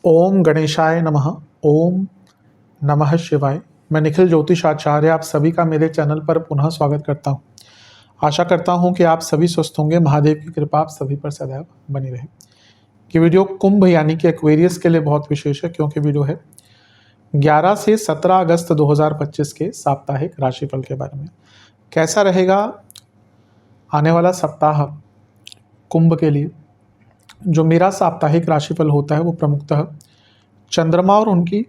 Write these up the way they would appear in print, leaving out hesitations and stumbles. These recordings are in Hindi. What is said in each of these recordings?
ओम गणेशाय नमः। ओम नमः शिवाय। मैं निखिल ज्योतिष आचार्य आप सभी का मेरे चैनल पर पुनः स्वागत करता हूं। आशा करता हूं कि आप सभी स्वस्थ होंगे। महादेव की कृपा आप सभी पर सदैव बनी रहे। ये वीडियो कुंभ यानी कि एक्वेरियस के लिए बहुत विशेष है, क्योंकि वीडियो है 11 से 17 अगस्त 2025 के साप्ताहिक राशिफल के बारे में। कैसा रहेगा आने वाला सप्ताह कुंभ के लिए। जो मेरा साप्ताहिक राशिफल होता है वो प्रमुखतः चंद्रमा और उनकी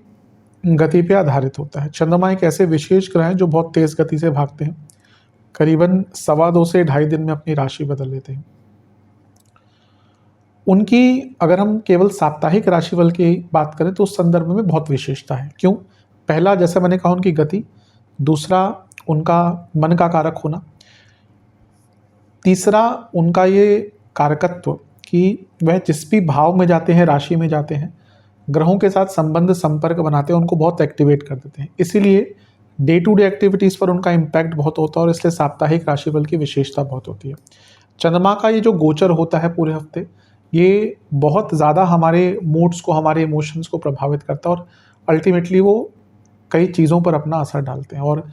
गति पे आधारित होता है। चंद्रमा एक ऐसे विशेष ग्रह हैं जो बहुत तेज गति से भागते हैं, करीबन 2.25 से 2.5 दिन में अपनी राशि बदल लेते हैं। उनकी अगर हम केवल साप्ताहिक राशिफल की बात करें तो उस संदर्भ में बहुत विशेषता है। क्यों? पहला, जैसे मैंने कहा, उनकी गति। दूसरा, उनका मन का कारक होना। तीसरा, उनका ये कारकत्व कि वह जिस भी भाव में जाते हैं, राशि में जाते हैं, ग्रहों के साथ संबंध संपर्क बनाते हैं, उनको बहुत एक्टिवेट कर देते हैं। इसीलिए डे टू डे एक्टिविटीज़ पर उनका इम्पैक्ट बहुत होता है और इसलिए साप्ताहिक राशिफल की विशेषता बहुत होती है। चंद्रमा का ये जो गोचर होता है पूरे हफ्ते, ये बहुत ज़्यादा हमारे मूड्स को, हमारे इमोशंस को प्रभावित करता है और अल्टीमेटली वो कई चीज़ों पर अपना असर डालते हैं। और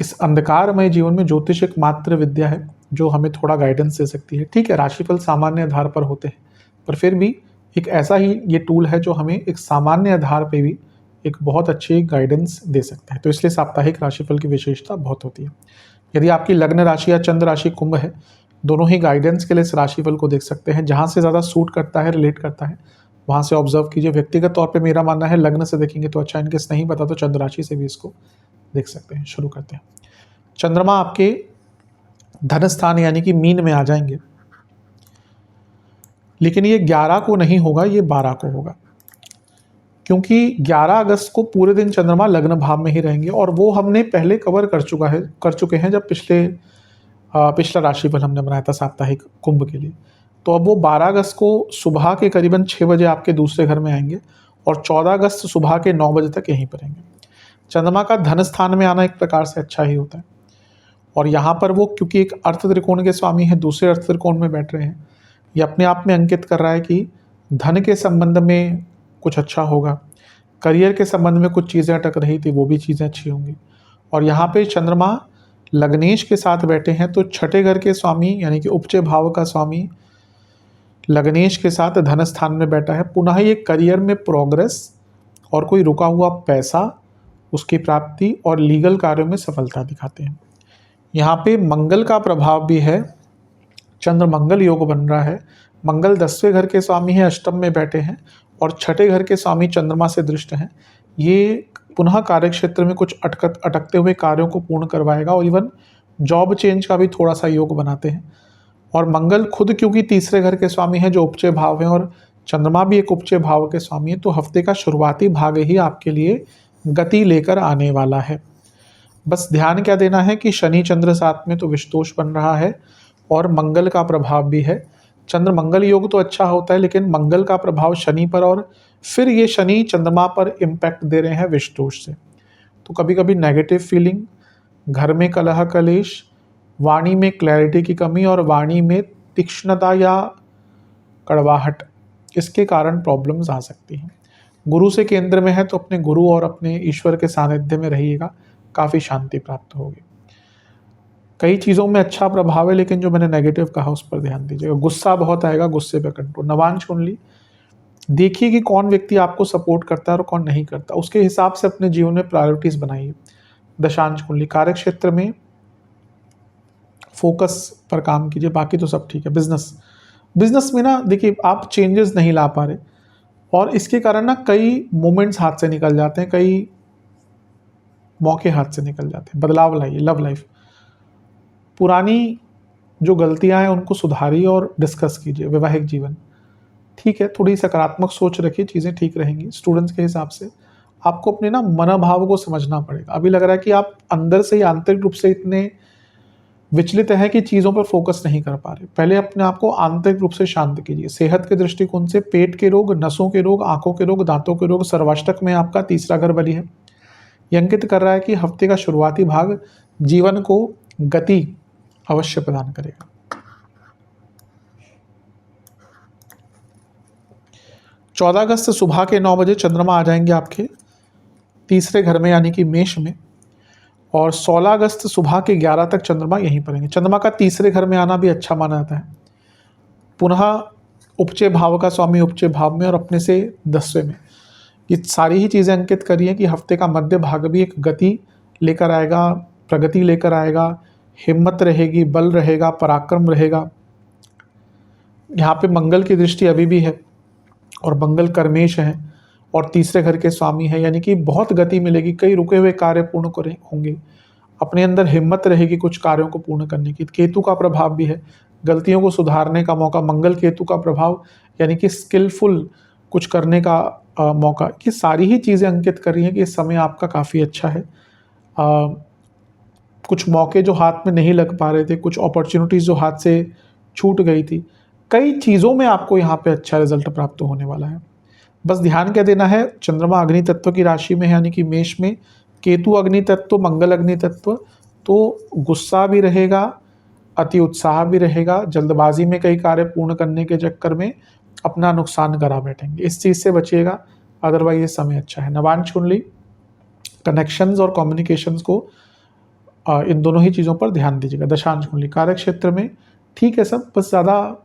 इस अंधकारमय जीवन में ज्योतिष एक मात्र विद्या है जो हमें थोड़ा गाइडेंस दे सकती है। ठीक है, राशिफल सामान्य आधार पर होते हैं, पर फिर भी एक ऐसा ही ये टूल है जो हमें एक सामान्य आधार पे भी एक बहुत अच्छी गाइडेंस दे सकता है। तो इसलिए साप्ताहिक राशिफल की विशेषता बहुत होती है। यदि आपकी लग्न राशि या चंद्र राशि कुंभ है, दोनों ही गाइडेंस के लिए इस राशिफल को देख सकते हैं। जहाँ से ज़्यादा सूट करता है, रिलेट करता है, वहाँ से ऑब्जर्व कीजिए। व्यक्तिगत तौर पर मेरा मानना है लग्न से देखेंगे तो अच्छा, इनकेस नहीं पता तो चंद्र राशि से भी इसको देख सकते हैं। शुरू करते हैं। चंद्रमा आपके धन स्थान यानी कि मीन में आ जाएंगे, लेकिन ये 11 को नहीं होगा, ये 12 को होगा, क्योंकि 11 अगस्त को पूरे दिन चंद्रमा लग्न भाव में ही रहेंगे और वो हमने पहले कवर कर चुके हैं जब पिछला राशिफल हमने बनाया था साप्ताहिक कुंभ के लिए। तो अब वो 12 अगस्त को सुबह के करीबन 6 बजे आपके दूसरे घर में आएंगे और 14 अगस्त सुबह के 9 बजे तक यहीं पर रहेंगे। चंद्रमा का धन स्थान में आना एक प्रकार से अच्छा ही होता है और यहाँ पर वो क्योंकि एक अर्थ त्रिकोण के स्वामी हैं, दूसरे अर्थ त्रिकोण में बैठ रहे हैं, ये अपने आप में अंकित कर रहा है कि धन के संबंध में कुछ अच्छा होगा, करियर के संबंध में कुछ चीज़ें अटक रही थी वो भी चीज़ें अच्छी होंगी। और यहाँ पे चंद्रमा लग्नेश के साथ बैठे हैं तो छठे घर के स्वामी यानी कि उपचय भाव का स्वामी लग्नेश के साथ धन स्थान में बैठा है। पुनः ये करियर में प्रोग्रेस और कोई रुका हुआ पैसा, उसकी प्राप्ति और लीगल कार्यों में सफलता दिखाते हैं। यहाँ पे मंगल का प्रभाव भी है, चंद्र मंगल योग बन रहा है। मंगल 10वें घर के स्वामी हैं, अष्टम में बैठे हैं और छठे घर के स्वामी चंद्रमा से दृष्ट हैं। ये पुनः कार्य क्षेत्र में कुछ अटकते हुए कार्यों को पूर्ण करवाएगा और इवन जॉब चेंज का भी थोड़ा सा योग बनाते हैं। और मंगल खुद क्योंकि तीसरे घर के स्वामी हैं जो उपचय भाव है और चंद्रमा भी एक उपचय भाव के स्वामी है, तो हफ्ते का शुरुआती भाग ही आपके लिए गति लेकर आने वाला है। बस ध्यान क्या देना है कि शनि चंद्र साथ में तो विषदोष बन रहा है और मंगल का प्रभाव भी है। चंद्र मंगल योग तो अच्छा होता है, लेकिन मंगल का प्रभाव शनि पर और फिर ये शनि चंद्रमा पर इम्पैक्ट दे रहे हैं विषदोष से। तो कभी कभी नेगेटिव फीलिंग, घर में कलह कलेश, वाणी में क्लैरिटी की कमी और वाणी में तीक्ष्णता या कड़वाहट, इसके कारण प्रॉब्लम्स आ सकती हैं। गुरु से केंद्र में है तो अपने गुरु और अपने ईश्वर के सानिध्य में रहिएगा, काफ़ी शांति प्राप्त होगी। कई चीज़ों में अच्छा प्रभाव है, लेकिन जो मैंने नेगेटिव कहा उस पर ध्यान दीजिएगा। गुस्सा बहुत आएगा, गुस्से पे कंट्रोल। नवांश कुंडली देखिए कि कौन व्यक्ति आपको सपोर्ट करता है और कौन नहीं करता, उसके हिसाब से अपने जीवन में प्रायोरिटीज़ बनाइए। दशांश कुंडली कार्य क्षेत्र में फोकस पर काम कीजिए, बाकी तो सब ठीक है। बिजनेस में ना देखिए आप चेंजेस नहीं ला पा रहे और इसके कारण ना कई मोमेंट्स हाथ से निकल जाते हैं, कई मौके हाथ से निकल जाते हैं। बदलाव लाइए। लव लाइफ, पुरानी जो गलतियां हैं उनको सुधारिए और डिस्कस कीजिए। वैवाहिक जीवन ठीक है, थोड़ी सकारात्मक सोच रखिए, चीज़ें ठीक रहेंगी। स्टूडेंट्स के हिसाब से आपको अपने ना मनोभाव को समझना पड़ेगा। अभी लग रहा है कि आप अंदर से ही आंतरिक रूप से इतने विचलित हैं कि चीज़ों पर फोकस नहीं कर पा रहे। पहले अपने आप को आंतरिक रूप से शांत कीजिए। सेहत के दृष्टिकोण से पेट के रोग, नसों के रोग, आंखों के रोग, दांतों के रोग, सर्वाष्टक में आपका तीसरा घर बली है। यह अंकित कर रहा है कि हफ्ते का शुरुआती भाग जीवन को गति अवश्य प्रदान करेगा। 14 अगस्त सुबह के 9 बजे चंद्रमा आ जाएंगे आपके तीसरे घर में यानी कि मेष में, और 16 अगस्त सुबह के 11 तक चंद्रमा यहीं पर रहेंगे। चंद्रमा का तीसरे घर में आना भी अच्छा माना जाता है। पुनः उपचय भाव का स्वामी उपचय भाव में और अपने से 10वें में। ये सारी ही चीज़ें अंकित करिए कि हफ्ते का मध्य भाग भी एक गति लेकर आएगा, प्रगति लेकर आएगा, हिम्मत रहेगी, बल रहेगा, पराक्रम रहेगा। यहाँ पे मंगल की दृष्टि अभी भी है और मंगल कर्मेश है और तीसरे घर के स्वामी है, यानी कि बहुत गति मिलेगी, कई रुके हुए कार्य पूर्ण होंगे, अपने अंदर हिम्मत रहेगी कुछ कार्यों को पूर्ण करने की। केतु का प्रभाव भी है, गलतियों को सुधारने का मौका, मंगल केतु का प्रभाव यानी कि स्किलफुल कुछ करने का मौका। ये सारी ही चीज़ें अंकित कर रही हैं कि इस समय आपका काफ़ी अच्छा है। कुछ मौके जो हाथ में नहीं लग पा रहे थे, कुछ अपॉर्चुनिटीज़ जो हाथ से छूट गई थी, कई चीज़ों में आपको यहाँ पे अच्छा रिजल्ट प्राप्त होने वाला है। बस ध्यान क्या देना है, चंद्रमा अग्नि तत्व की राशि में है यानी कि मेष में, केतु अग्नि तत्व, मंगल अग्नि तत्व, तो गुस्सा भी रहेगा, अति उत्साह भी रहेगा, जल्दबाजी में कई कार्य पूर्ण करने के चक्कर में अपना नुकसान करा बैठेंगे, इस चीज़ से बचिएगा। अदरवाइज ये समय अच्छा है। नवांश कुंडली, कनेक्शंस और कम्युनिकेशंस को इन दोनों ही चीज़ों पर ध्यान दीजिएगा। दशांश कुंडली, कार्य क्षेत्र में ठीक है सब, बस ज़्यादा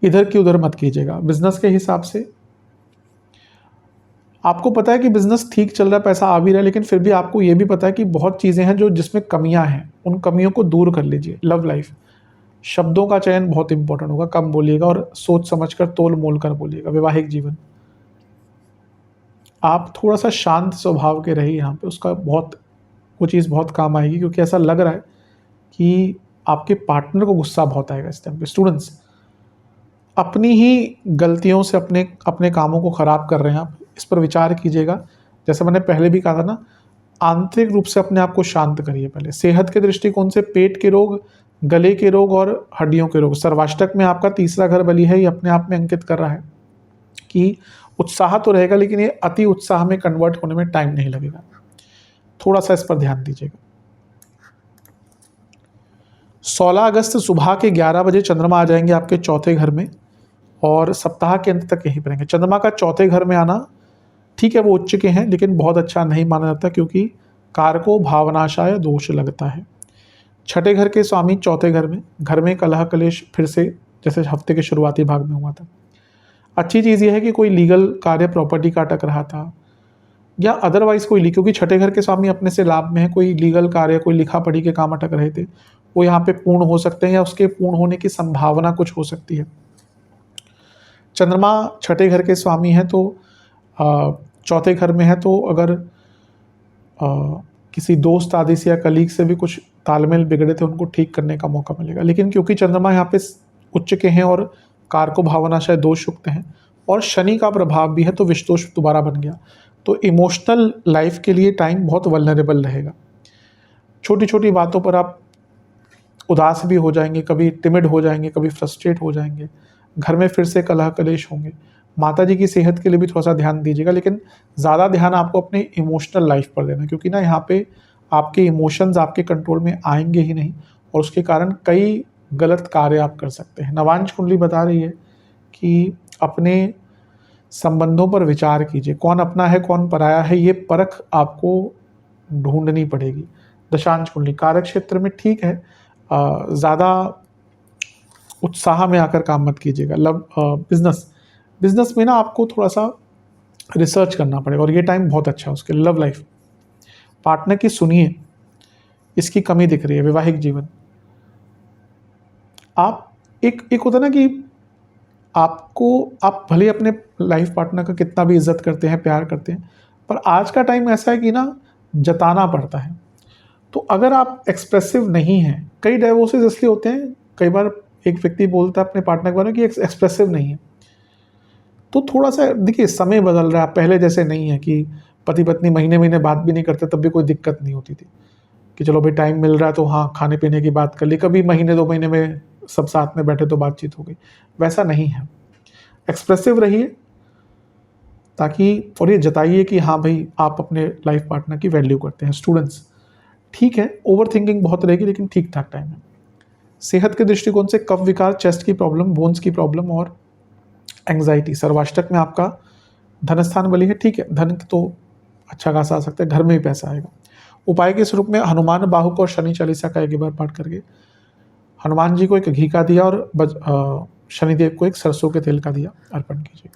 इधर की उधर मत कीजिएगा। बिजनेस के हिसाब से आपको पता है कि बिजनेस ठीक चल रहा है, पैसा आ भी रहा है, लेकिन फिर भी आपको ये भी पता है कि बहुत चीज़ें हैं जो जिसमें कमियां हैं, उन कमियों को दूर कर लीजिए। लव लाइफ, शब्दों का चयन बहुत इंपॉर्टेंट होगा, कम बोलिएगा और सोच समझकर तोल मोल कर बोलिएगा। वैवाहिक जीवन, आप थोड़ा सा शांत स्वभाव के रहिए यहाँ पे, उसका बहुत वो चीज़ बहुत काम आएगी, क्योंकि ऐसा लग रहा है कि आपके पार्टनर को गुस्सा बहुत आएगा इस टाइम पे। स्टूडेंट्स, अपनी ही गलतियों से अपने अपने कामों को ख़राब कर रहे हैं आप, इस पर विचार कीजिएगा। जैसे मैंने पहले भी कहा था ना, आंतरिक रूप से अपने आप को शांत करिए पहले। सेहत के दृष्टिकोण से पेट के रोग, गले के रोग और हड्डियों के रोग, सर्वाष्टक में आपका तीसरा घर बली है, ये अपने आप में अंकित कर रहा है कि उत्साह तो रहेगा, लेकिन ये अति उत्साह में कन्वर्ट होने में टाइम नहीं लगेगा। थोड़ा सा इस पर ध्यान दीजिएगा। 16 अगस्त सुबह के 11 बजे चंद्रमा आ जाएंगे आपके चौथे घर में और सप्ताह के अंत तक यहीं पर रहेंगे। चंद्रमा का चौथे घर में आना ठीक है, वो उच्च के हैं, लेकिन बहुत अच्छा नहीं माना जाता, क्योंकि कारको भावनाशाय दोष लगता है। छठे घर के स्वामी चौथे घर में कलह कलेश फिर से जैसे हफ्ते के शुरुआती भाग में हुआ था। अच्छी चीज़ यह है कि कोई लीगल कार्य प्रॉपर्टी का अटक रहा था या अदरवाइज कोई, क्योंकि छठे घर के स्वामी अपने से लाभ में है, कोई लीगल कार्य, कोई लिखा पढ़ी के काम अटक रहे थे, वो यहाँ पे पूर्ण हो सकते हैं या उसके पूर्ण होने की संभावना कुछ हो सकती है। चंद्रमा छठे घर के स्वामी हैं तो चौथे घर में है, तो अगर किसी दोस्त आदि से या कलीग से भी कुछ तालमेल बिगड़े थे, उनको ठीक करने का मौका मिलेगा। लेकिन क्योंकि चंद्रमा यहाँ पे उच्च के हैं और कारको भावनाशय दोष युक्त हैं और शनि का प्रभाव भी है, तो विषदोष दोबारा बन गया, तो इमोशनल लाइफ के लिए टाइम बहुत वल्नरेबल रहेगा। छोटी छोटी बातों पर आप उदास भी हो जाएंगे, कभी टिमिड हो जाएंगे, कभी फ्रस्ट्रेट हो जाएंगे, घर में फिर से कलह कलेश होंगे। माता जी की सेहत के लिए भी थोड़ा सा ध्यान दीजिएगा, लेकिन ज़्यादा ध्यान आपको अपने इमोशनल लाइफ पर देना, क्योंकि ना यहाँ पे आपके इमोशंस आपके कंट्रोल में आएंगे ही नहीं और उसके कारण कई गलत कार्य आप कर सकते हैं। नवांश कुंडली बता रही है कि अपने संबंधों पर विचार कीजिए, कौन अपना है कौन पराया है, ये परख आपको ढूंढनी पड़ेगी। दशांश कुंडली, कार्य क्षेत्र में ठीक है, ज़्यादा उत्साह में आकर काम मत कीजिएगा। बिजनेस में ना आपको थोड़ा सा रिसर्च करना पड़ेगा और ये टाइम बहुत अच्छा है उसके। लव लाइफ, पार्टनर की सुनिए, इसकी कमी दिख रही है। वैवाहिक जीवन, आप एक होता ना कि आप भले अपने लाइफ पार्टनर का कितना भी इज्जत करते हैं, प्यार करते हैं, पर आज का टाइम ऐसा है कि ना जताना पड़ता है। तो अगर आप एक्सप्रेसिव नहीं हैं, कई डाइवोर्सेस इसलिए होते हैं, कई बार एक व्यक्ति बोलता है अपने पार्टनर के बारे में कि एक्सप्रेसिव नहीं है, तो थोड़ा सा देखिए समय बदल रहा है, पहले जैसे नहीं है कि पति पत्नी महीने महीने बात भी नहीं करते तब भी कोई दिक्कत नहीं होती थी कि चलो भाई टाइम मिल रहा है तो हाँ खाने पीने की बात कर ली, कभी महीने 2 महीने में सब साथ में बैठे तो बातचीत हो गई, वैसा नहीं है। एक्सप्रेसिव रहिए ताकि, और ये जताइए कि हाँ भाई आप अपने लाइफ पार्टनर की वैल्यू करते हैं। स्टूडेंट्स, ठीक है ओवर थिंकिंग बहुत रहेगी, लेकिन ठीक ठाक टाइम है। सेहत के दृष्टिकोण से कफ विकार, चेस्ट की प्रॉब्लम, बोन्स की प्रॉब्लम और एंग्जाइटी। सर्वाष्टक में आपका धन स्थान बली है, ठीक है, धन तो अच्छा खासा आ सकता है, घर में ही पैसा आएगा। उपाय के स्वरूप में हनुमान बाहु को और शनि चालीसा का 1 बार पाठ करके हनुमान जी को एक घी का दिया और शनिदेव को एक सरसों के तेल का दिया अर्पण कीजिए।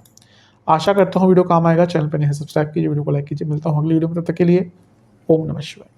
आशा करता हूँ वीडियो काम आएगा। चैनल पर नहीं सब्सक्राइब कीजिए, वीडियो को लाइक कीजिए। मिलता हूँ अगली वीडियो में, तब तक के लिए ओम नमः शिवाय।